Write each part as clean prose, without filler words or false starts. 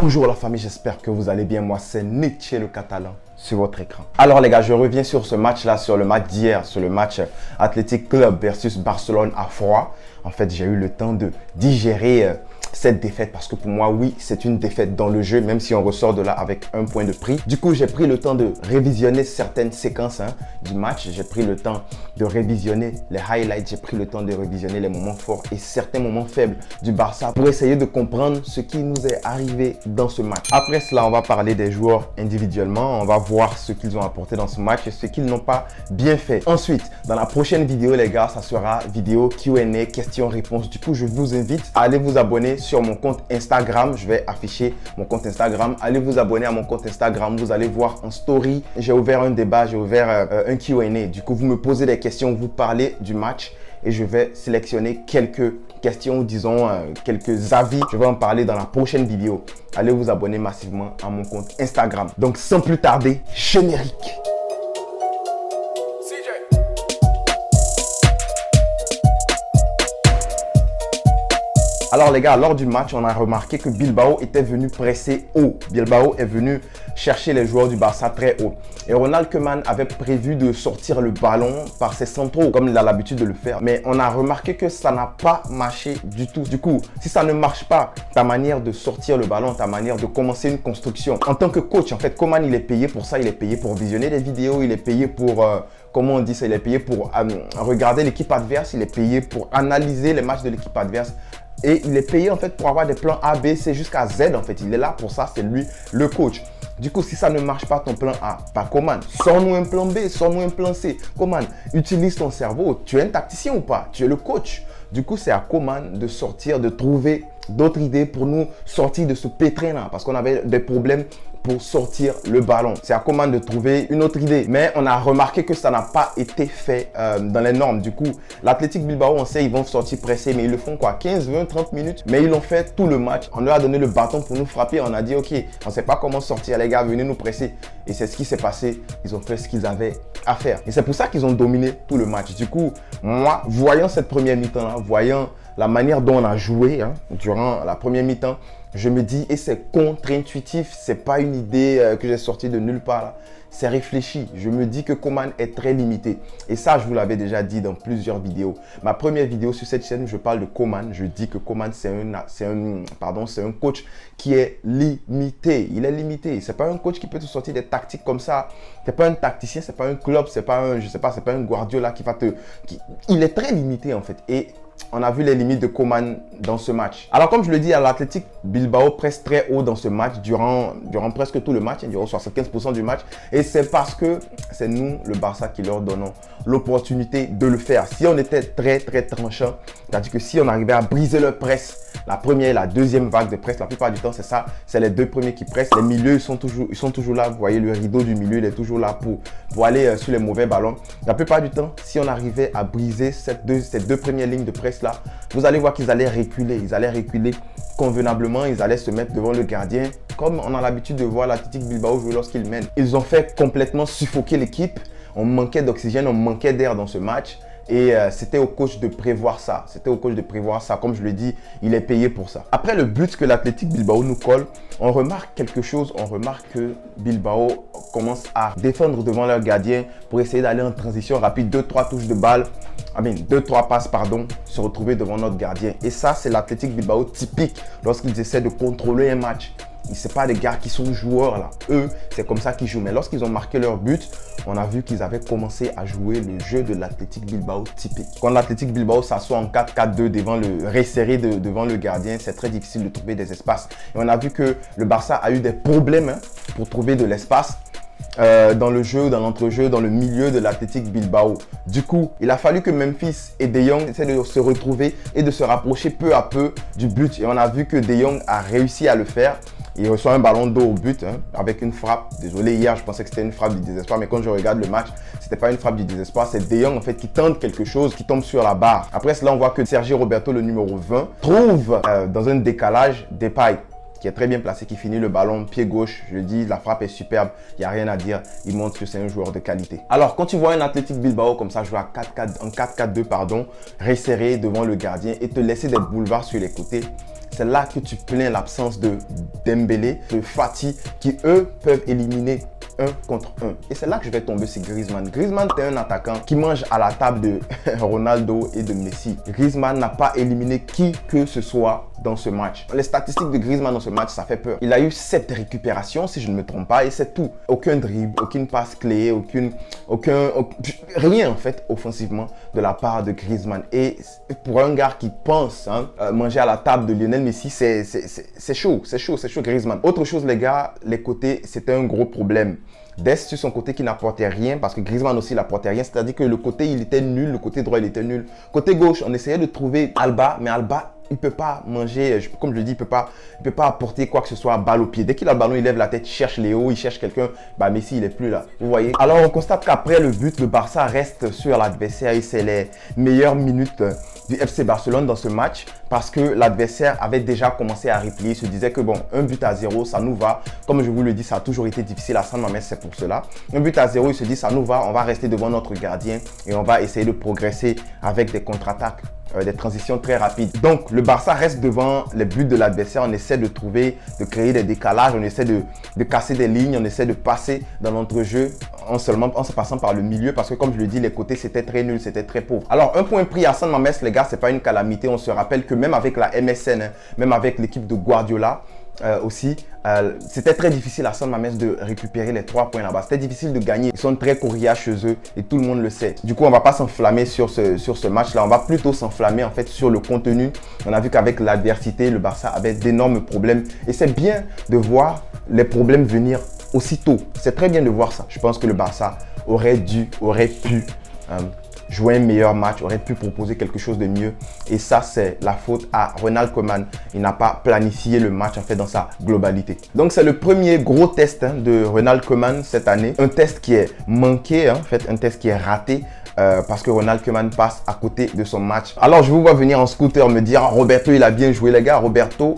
Bonjour la famille, j'espère que vous allez bien. Moi, c'est Nietzsche le Catalan sur votre écran. Alors les gars, je reviens sur ce match-là, sur le match d'hier, sur le match Athletic Club versus Barcelone à froid. En fait, j'ai eu le temps de digérer cette défaite parce que pour moi, oui, c'est une défaite dans le jeu, même si on ressort de là avec un point de prix. Du coup, j'ai pris le temps de révisionner certaines séquences du match. J'ai pris le temps de révisionner les highlights. J'ai pris le temps de révisionner les moments forts et certains moments faibles du Barça pour essayer de comprendre ce qui nous est arrivé dans ce match. Après cela, on va parler des joueurs individuellement. On va voir ce qu'ils ont apporté dans ce match et ce qu'ils n'ont pas bien fait. Ensuite, dans la prochaine vidéo, les gars, ça sera vidéo Q&A, questions-réponses. Du coup, je vous invite à aller vous abonner sur mon compte Instagram. Je vais afficher mon compte Instagram. Allez vous abonner à mon compte Instagram. Vous allez voir en story. J'ai ouvert un débat, j'ai ouvert un Q&A. Du coup, vous me posez des questions, vous parlez du match et je vais sélectionner quelques questions, disons quelques avis. Je vais en parler dans la prochaine vidéo. Allez vous abonner massivement à mon compte Instagram. Donc, sans plus tarder, générique. Alors les gars, lors du match, on a remarqué que Bilbao était venu presser haut. Bilbao est venu chercher les joueurs du Barça très haut. Et Ronald Koeman avait prévu de sortir le ballon par ses centraux, comme il a l'habitude de le faire. Mais on a remarqué que ça n'a pas marché du tout. Du coup, si ça ne marche pas, ta manière de sortir le ballon, ta manière de commencer une construction. En tant que coach, en fait, Koeman, il est payé pour ça. Il est payé pour visionner des vidéos. Il est payé pour... comment on dit ça? Il est payé pour regarder l'équipe adverse. Il est payé pour analyser les matchs de l'équipe adverse. Et il est payé en fait pour avoir des plans A, B, C jusqu'à Z en fait. Il est là pour ça, c'est lui le coach. Du coup, si ça ne marche pas ton plan A, pas Koeman, sors-nous un plan B, sors-nous un plan C. Koeman, utilise ton cerveau. Tu es un tacticien ou pas? Tu es le coach. Du coup, c'est à Koeman de sortir, de trouver d'autres idées pour nous sortir de ce pétrin là. Parce qu'on avait des problèmes pour sortir le ballon. C'est à Koeman de trouver une autre idée. Mais on a remarqué que ça n'a pas été fait dans les normes. Du coup, l'Athletic Bilbao, on sait, ils vont sortir pressés. Mais ils le font quoi? 15, 20, 30 minutes. Mais ils l'ont fait tout le match. On leur a donné le bâton pour nous frapper. On a dit, ok, on ne sait pas comment sortir. Les gars, venez nous presser. Et c'est ce qui s'est passé. Ils ont fait ce qu'ils avaient à faire. Et c'est pour ça qu'ils ont dominé tout le match. Du coup, moi, voyant cette première mi-temps là, voyant la manière dont on a joué durant la première mi-temps, je me dis, et c'est contre-intuitif, c'est pas une idée que j'ai sortie de nulle part là. C'est réfléchi. Je me dis que Koeman est très limité. Et ça, je vous l'avais déjà dit dans plusieurs vidéos. Ma première vidéo sur cette chaîne, je parle de Koeman. Je dis que Koeman, c'est un coach qui est limité. Il est limité. C'est pas un coach qui peut te sortir des tactiques comme ça. C'est pas un tacticien, c'est pas un club, c'est pas un, je sais pas, c'est pas un Guardiola qui va te... Il est très limité en fait. Et on a vu les limites de Koeman dans ce match. Alors comme je le dis, l'Athletic Bilbao presse très haut dans ce match durant presque tout le match, durant 75% du match. Et c'est parce que c'est nous, le Barça, qui leur donnons l'opportunité de le faire. Si on était très tranchant, c'est-à-dire que si on arrivait à briser leur presse, la première et la deuxième vague de presse, la plupart du temps c'est ça, c'est les deux premiers qui pressent. Les milieux, ils sont toujours là. Vous voyez, le rideau du milieu, il est toujours là pour aller sur les mauvais ballons. La plupart du temps, si on arrivait à briser ces deux premières lignes de presse là, vous allez voir qu'ils allaient reculer. Ils allaient reculer convenablement. Ils allaient se mettre devant le gardien, comme on a l'habitude de voir l'Athletic Bilbao jouer lorsqu'ils mènent. Ils ont fait complètement suffoquer l'équipe. On manquait d'oxygène, on manquait d'air dans ce match. Et c'était au coach de prévoir ça. C'était au coach de prévoir ça. Comme je le dis, il est payé pour ça. Après le but que l'Athletic Bilbao nous colle, on remarque quelque chose. On remarque que Bilbao commence à défendre devant leur gardien pour essayer d'aller en transition rapide. 2-3 touches de balle. 2-3 passes, pardon, se retrouver devant notre gardien. Et ça, c'est l'Athletic Bilbao typique lorsqu'ils essaient de contrôler un match. Ce n'est pas des gars qui sont joueurs là. Eux, c'est comme ça qu'ils jouent. Mais lorsqu'ils ont marqué leur but, on a vu qu'ils avaient commencé à jouer le jeu de l'Athletic Bilbao typique. Quand l'Athletic Bilbao s'assoit en 4-4-2 devant le resserré devant le gardien, c'est très difficile de trouver des espaces. Et on a vu que le Barça a eu des problèmes pour trouver de l'espace dans le jeu, dans l'entrejeu, dans le milieu de l'Athletic Bilbao. Du coup, il a fallu que Memphis et De Jong essaient de se retrouver et de se rapprocher peu à peu du but. Et on a vu que De Jong a réussi à le faire. Il reçoit un ballon d'eau au but avec une frappe. Désolé, hier, je pensais que c'était une frappe du désespoir, mais quand je regarde le match, c'était pas une frappe du désespoir. C'est De Jong en fait qui tente quelque chose, qui tombe sur la barre. Après cela, on voit que Sergi Roberto, le numéro 20, trouve dans un décalage Depay. qui est très bien placé, qui finit le ballon pied gauche. Je le dis, la frappe est superbe, il n'y a rien à dire. Il montre que c'est un joueur de qualité. Alors, quand tu vois un Athletic Bilbao comme ça jouer à 4-4-2, resserré devant le gardien et te laisser des boulevards sur les côtés, c'est là que tu plains l'absence de Dembélé, de Fati, qui eux peuvent éliminer 1 contre 1. Et c'est là que je vais tomber sur Griezmann. Griezmann, c'est un attaquant qui mange à la table de Ronaldo et de Messi. Griezmann n'a pas éliminé qui que ce soit dans ce match. Les statistiques de Griezmann dans ce match, ça fait peur. Il a eu 7 récupérations, si je ne me trompe pas, et c'est tout. Aucun dribble, aucune passe clé, rien en fait, offensivement, de la part de Griezmann. Et pour un gars qui pense manger à la table de Lionel Messi, c'est chaud, Griezmann. Autre chose, les gars, les côtés, c'était un gros problème. Dest sur son côté qui n'apportait rien parce que Griezmann aussi n'apportait rien, c'est-à-dire que le côté il était nul, le côté droit il était nul. Côté gauche, on essayait de trouver Alba, mais Alba il peut pas manger, comme je le dis, il peut pas apporter quoi que ce soit à balle au pied. Dès qu'il a le ballon, il lève la tête, il cherche Léo, il cherche quelqu'un. Bah Messi, il est plus là. Vous voyez. Alors on constate qu'après le but, le Barça reste sur l'adversaire et c'est les meilleures minutes du FC Barcelone dans ce match parce que l'adversaire avait déjà commencé à replier. Il se disait que bon, 1-0, ça nous va. Comme je vous le dis, ça a toujours été difficile à San Mamés, c'est pour cela. 1-0, il se dit ça nous va, on va rester devant notre gardien et on va essayer de progresser avec des contre-attaques. Des transitions très rapides. Donc, le Barça reste devant les buts de l'adversaire. On essaie de créer des décalages. On essaie de casser des lignes. On essaie de passer dans l'entrejeu en se passant par le milieu. Parce que, comme je le dis, les côtés, c'était très nul, c'était très pauvre. Alors, un point pris à San Mamés, les gars, c'est pas une calamité. On se rappelle que même avec la MSN, même avec l'équipe de Guardiola, aussi, c'était très difficile à San Mamés de récupérer les 3 points là-bas. C'était difficile de gagner. Ils sont très coriaces chez eux et tout le monde le sait. Du coup, on va pas s'enflammer sur ce match-là. On va plutôt s'enflammer en fait sur le contenu. On a vu qu'avec l'adversité, le Barça avait d'énormes problèmes. Et c'est bien de voir les problèmes venir aussitôt. C'est très bien de voir ça. Je pense que le Barça aurait pu jouer un meilleur match, aurait pu proposer quelque chose de mieux. Et ça, c'est la faute à Ronald Koeman. Il n'a pas planifié le match en fait dans sa globalité. Donc, c'est le premier gros test de Ronald Koeman cette année. Un test qui est manqué, en fait, un test qui est raté. Parce que Ronald Koeman passe à côté de son match. Alors je vous vois venir en scooter me dire Roberto il a bien joué les gars. Roberto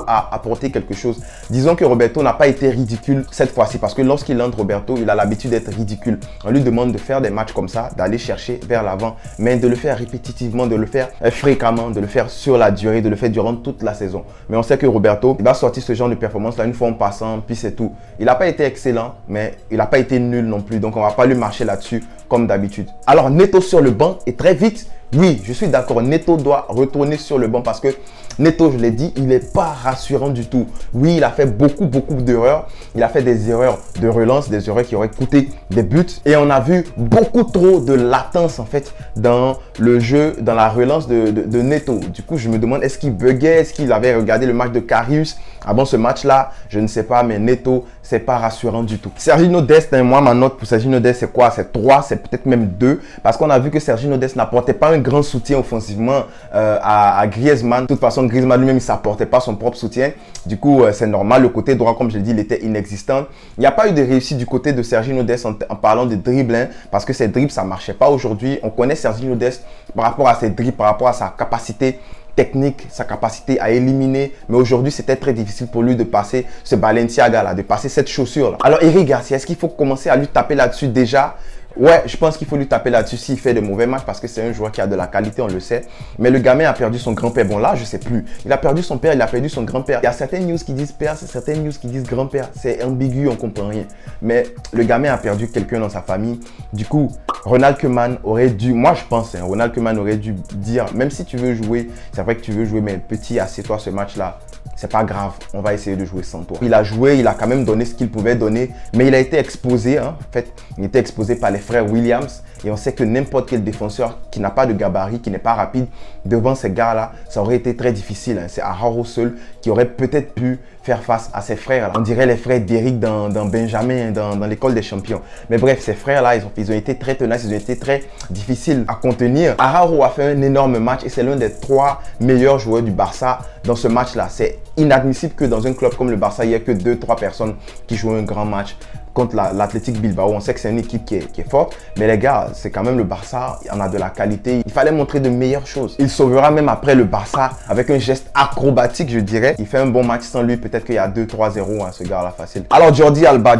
a apporté quelque chose. Disons que Roberto n'a pas été ridicule cette fois-ci parce que lorsqu'il entre Roberto, il a l'habitude d'être ridicule. On lui demande de faire des matchs comme ça, d'aller chercher vers l'avant, mais de le faire répétitivement, de le faire fréquemment, de le faire sur la durée, de le faire durant toute la saison. Mais on sait que Roberto, il va sortir ce genre de performance là une fois en passant, puis c'est tout. Il n'a pas été excellent, mais il n'a pas été nul non plus. Donc on va pas lui marcher là-dessus comme d'habitude. Alors Neto sur le banc et très vite, oui, je suis d'accord, Neto doit retourner sur le banc parce que Neto, je l'ai dit, il n'est pas rassurant du tout. Oui, il a fait beaucoup d'erreurs. Il a fait des erreurs de relance, des erreurs qui auraient coûté des buts. Et on a vu beaucoup trop de latence en fait dans le jeu, dans la relance de Neto. Du coup, je me demande, est-ce qu'il buguait? Est-ce qu'il avait regardé le match de Karius avant ce match-là? Je ne sais pas, mais Neto, c'est pas rassurant du tout. Serginho Dest, moi, ma note pour Serginho Dest, c'est quoi? C'est 3, c'est peut-être même 2. Parce qu'on a vu que Serginho Dest n'apportait pas un grand soutien offensivement à Griezmann. De toute façon, Griezmann lui-même, il ne s'apportait pas son propre soutien. Du coup, c'est normal. Le côté droit, comme je l'ai dit, il était inexistant. Il n'y a pas eu de réussite du côté de Serginho Dest en parlant de dribble, hein, parce que ses dribbles, ça ne marchait pas aujourd'hui. On connaît Serginho Dest par rapport à ses dribbles, par rapport à sa capacité technique, sa capacité à éliminer. Mais aujourd'hui, c'était très difficile pour lui de passer ce Balenciaga là, de passer cette chaussure là. Alors, Eric Garcia, est-ce qu'il faut commencer à lui taper là-dessus déjà? Ouais, je pense qu'il faut lui taper là-dessus s'il fait de mauvais matchs parce que c'est un joueur qui a de la qualité, on le sait. Mais le gamin a perdu son grand-père. Bon, là, je sais plus. Il a perdu son père, il a perdu son grand-père. Il y a certaines news qui disent père, certaines news qui disent grand-père. C'est ambigu, on comprend rien. Mais le gamin a perdu quelqu'un dans sa famille. Du coup, Ronald Koeman aurait dû, moi je pense, Ronald Koeman aurait dû dire, même si tu veux jouer, c'est vrai que tu veux jouer, mais petit, assieds-toi ce match-là. C'est pas grave, on va essayer de jouer sans toi. Il a joué, il a quand même donné ce qu'il pouvait donner, mais il a été exposé, hein. En fait, il était exposé par les frères Williams. Et on sait que n'importe quel défenseur qui n'a pas de gabarit, qui n'est pas rapide, devant ces gars-là, ça aurait été très difficile. Hein. C'est Araujo seul qui aurait peut-être pu faire face à ses frères. On dirait les frères d'Eric dans Benjamin, dans l'école des champions. Mais bref, ces frères-là, ils ont été très tenaces, ils ont été très difficiles à contenir. Araujo a fait un énorme match et c'est l'un des 3 meilleurs joueurs du Barça dans ce match-là. C'est inadmissible que dans un club comme le Barça, il n'y ait que 2-3 personnes qui jouent un grand match contre l'Athletic Bilbao. On sait que c'est une équipe qui est forte, mais les gars, c'est quand même le Barça, il y en a de la qualité. Il fallait montrer de meilleures choses. Il sauvera même après le Barça avec un geste acrobatique, je dirais. Il fait un bon match sans lui, peut-être qu'il y a 2-3-0, hein, ce gars-là, facile. Alors Jordi Alba,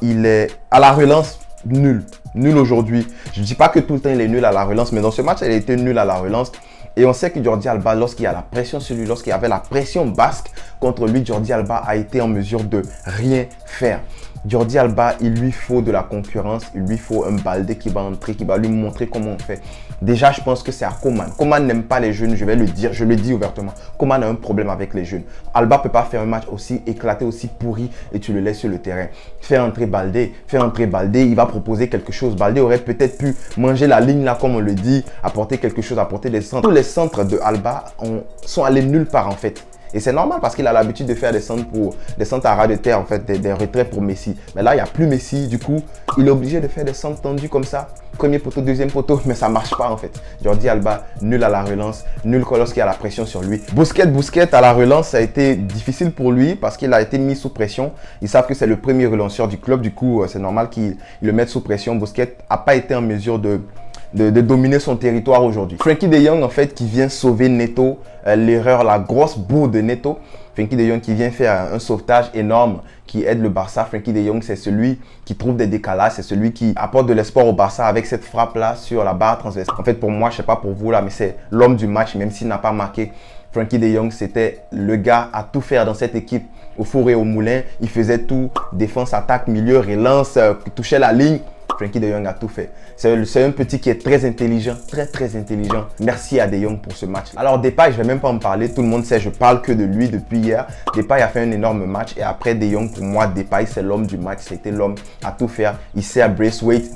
il est à la relance nul. Nul aujourd'hui. Je ne dis pas que tout le temps il est nul à la relance, mais dans ce match, il a été nul à la relance. Et on sait que Jordi Alba, lorsqu'il y a la pression sur lui, lorsqu'il y avait la pression basque contre lui, Jordi Alba a été en mesure de rien faire. Jordi Alba, il lui faut de la concurrence, il lui faut un Baldé qui va entrer, qui va lui montrer comment on fait. Déjà, je pense que c'est à Koeman. Koeman n'aime pas les jeunes, je vais le dire, je le dis ouvertement. Koeman a un problème avec les jeunes. Alba ne peut pas faire un match aussi éclaté, aussi pourri et tu le laisses sur le terrain. Fais entrer Baldé, il va proposer quelque chose. Baldé aurait peut-être pu manger la ligne là, comme on le dit, apporter quelque chose, apporter des centres. Tous les centres de Alba sont allés nulle part en fait. Et c'est normal parce qu'il a l'habitude de faire des centres à ras de terre, en fait, des retraits pour Messi. Mais là, il n'y a plus Messi, du coup, il est obligé de faire des centres tendus comme ça. Premier poteau, deuxième poteau, mais ça ne marche pas en fait. Jordi Alba, nul à la relance, nul lorsqu'il y a la pression sur lui. Busquets à la relance, ça a été difficile pour lui parce qu'il a été mis sous pression. Ils savent que c'est le premier relanceur du club, du coup, c'est normal qu'ils le mettent sous pression. Busquets n'a pas été en mesure de dominer son territoire aujourd'hui. Frenkie de Jong en fait qui vient sauver Neto, l'erreur, la grosse bourre de Neto. Frenkie de Jong qui vient faire un sauvetage énorme qui aide le Barça. Frenkie de Jong c'est celui qui trouve des décalages, c'est celui qui apporte de l'espoir au Barça avec cette frappe là sur la barre transversale. En fait pour moi, je sais pas pour vous là, mais c'est l'homme du match même s'il n'a pas marqué. Frenkie de Jong c'était le gars à tout faire dans cette équipe. Au four et au moulin, il faisait tout, défense, attaque, milieu, relance, touchait la ligne. Frenkie de Jong a tout fait. C'est un petit qui est très intelligent, très intelligent. Merci à de Jong pour ce match. Alors Depay, je ne vais même pas en parler. Tout le monde sait, je parle que de lui depuis hier. Depay a fait un énorme match et après de Jong, pour moi, Depay, c'est l'homme du match. C'était l'homme à tout faire. Il sait à Braithwaite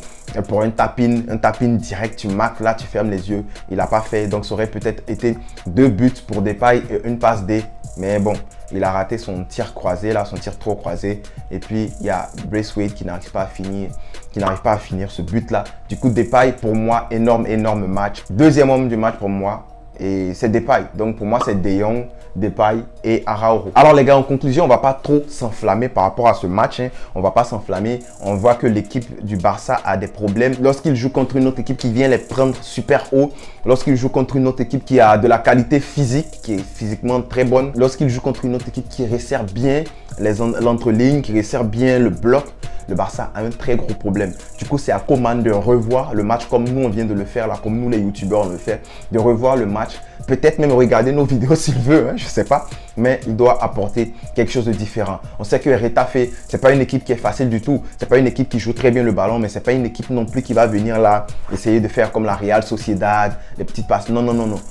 pour un tap-in direct. Tu marques là, tu fermes les yeux. Il n'a pas fait. Donc ça aurait peut-être été 2 buts pour Depay et une passe D. Mais bon, il a raté son tir croisé, là, son tir trop croisé. Et puis, il y a Braithwaite qui n'arrive pas à finir ce but-là. Du coup, Depay, pour moi, énorme match. Deuxième homme du match pour moi, et c'est Depay. Donc, pour moi, c'est De Jong, Depay et Araujo. Alors, les gars, en conclusion, on ne va pas trop s'enflammer par rapport à ce match. Hein. On ne va pas s'enflammer. On voit que l'équipe du Barça a des problèmes. Lorsqu'il joue contre une autre équipe qui vient les prendre super haut, lorsqu'il joue contre une autre équipe qui a de la qualité physique, qui est physiquement très bonne, lorsqu'il joue contre une autre équipe qui resserre bien l'entrelignes, qui resserre bien le bloc, le Barça a un très gros problème. Du coup, c'est à Koeman de revoir le match comme nous, on vient de le faire, là, comme nous, les youtubeurs, on le fait, de revoir le match. Peut-être même regarder nos vidéos s'il veut, hein, je ne sais pas. Mais il doit apporter quelque chose de différent. On sait que Retafe, ce n'est pas une équipe qui est facile du tout. Ce n'est pas une équipe qui joue très bien le ballon, mais ce n'est pas une équipe non plus qui va venir là, essayer de faire comme la Real Sociedad, les petites passes. Non.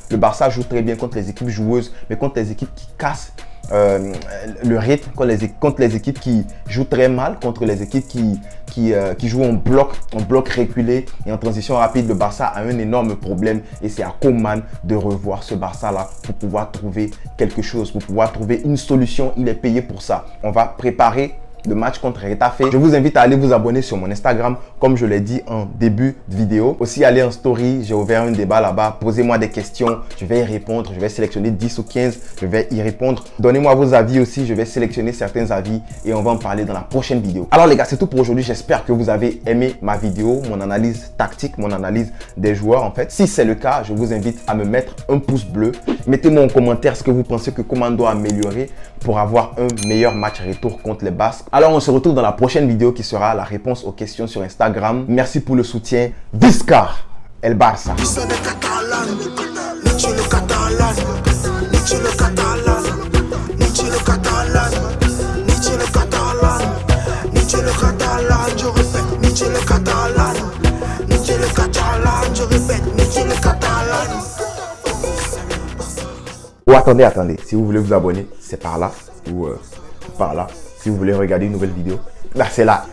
Le Barça joue très bien contre les équipes joueuses, mais contre les équipes qui cassent le rythme, contre les équipes qui jouent très mal, contre les équipes qui jouent en bloc reculé et en transition rapide. Le Barça a un énorme problème et c'est à Koeman de revoir ce Barça là pour pouvoir trouver quelque chose, pour pouvoir trouver une solution. Il est payé pour ça. On va préparer le match contre Retafe. Je vous invite à aller vous abonner sur mon Instagram, comme je l'ai dit en début de vidéo. Aussi, aller en story, j'ai ouvert un débat là-bas. Posez-moi des questions, je vais y répondre. Je vais sélectionner 10 ou 15, je vais y répondre. Donnez-moi vos avis aussi, je vais sélectionner certains avis et on va en parler dans la prochaine vidéo. Alors les gars, c'est tout pour aujourd'hui. J'espère que vous avez aimé ma vidéo, mon analyse tactique, mon analyse des joueurs en fait. Si c'est le cas, je vous invite à me mettre un pouce bleu. Mettez-moi en commentaire ce que vous pensez que Koeman doit améliorer pour avoir un meilleur match retour contre les Basques. Alors, on se retrouve dans la prochaine vidéo qui sera la réponse aux questions sur Instagram. Merci pour le soutien. Visca el Barça. Oh, attendez. Si vous voulez vous abonner, c'est par là ou par là. Si vous voulez regarder une nouvelle vidéo, là c'est là.